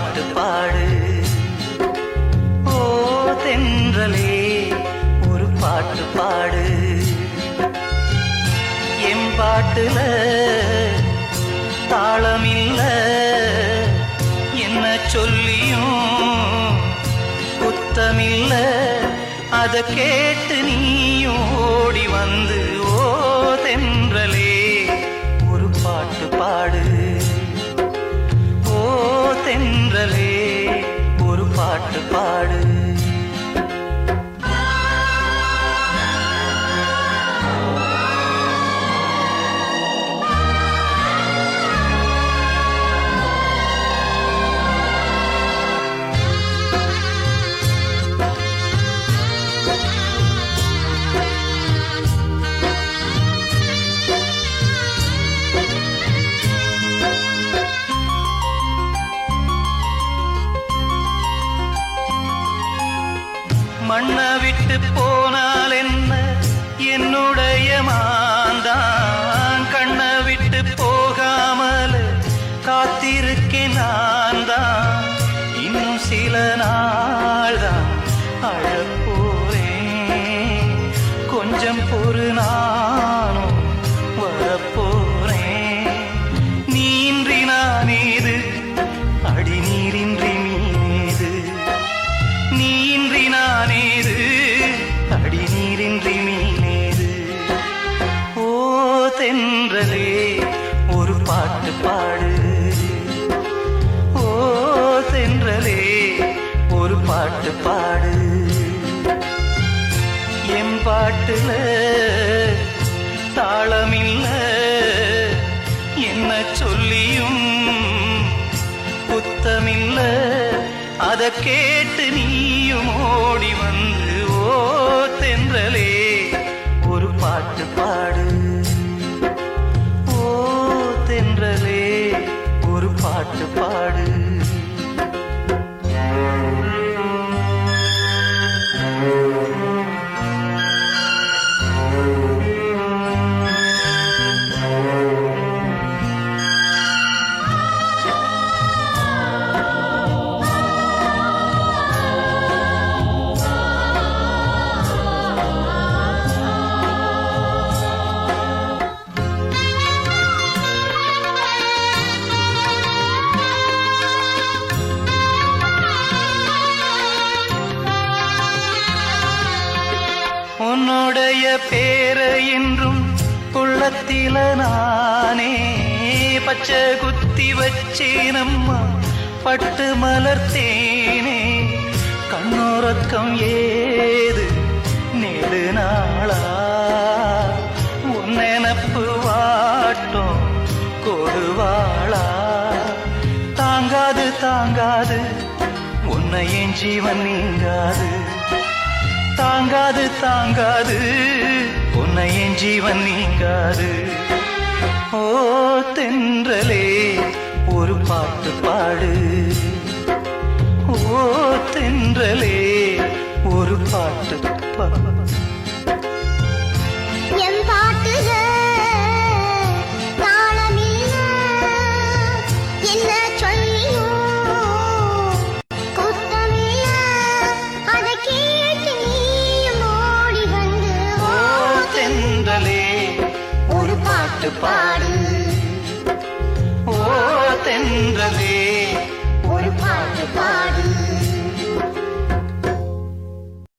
பாட்டு பாடு. ஓ தென்றலே ஒரு பாட்டு பாடு. என் பாட்டுல தாளமில்ல, என்ன சொல்லியும் குத்தமில்ல. அத கேட்டு நீயும் ஓடி வந்து ஓ தென்றலே ஒரு பாட்டு பாடு. ஓ தென்றலே ஒரு பாட்டு பாடு. மண்ணை விட்டு போனால் என்ன என்னுடைய மாந்தான், கண்ணை விட்டு போகாமல் காத்திருக்கேன் நான் தான். இன்னும் சில நாள் தான் அழப்போறேன், கொஞ்சம் பொறு நானும் வரப்போறேன். நீன்றி நான் ஏது அடி நீரின்றி மீது, நீன்றி நானேது அடி நீரின்றி மீனேது. ஓ தென்றலே ஒரு பாட்டு பாடு. ஓ தென்றலே ஒரு பாட்டு பாடு. என் பாட்டுல தாளமில்ல, என்ன சொல்லியும் குத்தமில்ல. அத கேட்டு நீயும் ஓடி வந்து ஓ தென்றலே ஒரு பாட்டு பாடு. ஓ தென்றலே ஒரு பாட்டு பாடு. உன்னுடைய பேரை என்றும் உள்ளத்தில நானே பச்சை குத்தி வச்சேனம்மா, பட்டு மலர்த்தேனே. கண்ணுறக்கம் ஏது நெடு நாளா, உன் நினப்பு வாட்டும் கொடுவாளா. தாங்காது தாங்காது உன்னை என் ஜீவன் நீங்காது, தாங்காது தாங்காது உன்னை என் ஜீவன் நீங்காது. ஓ தென்றலே ஒரு பாட்டு பாடு. ஓ தென்றலே ஒரு பாட்டு பாடு. பாடு. ஓ தென்றலே ஒரு பாட்டு பாடு.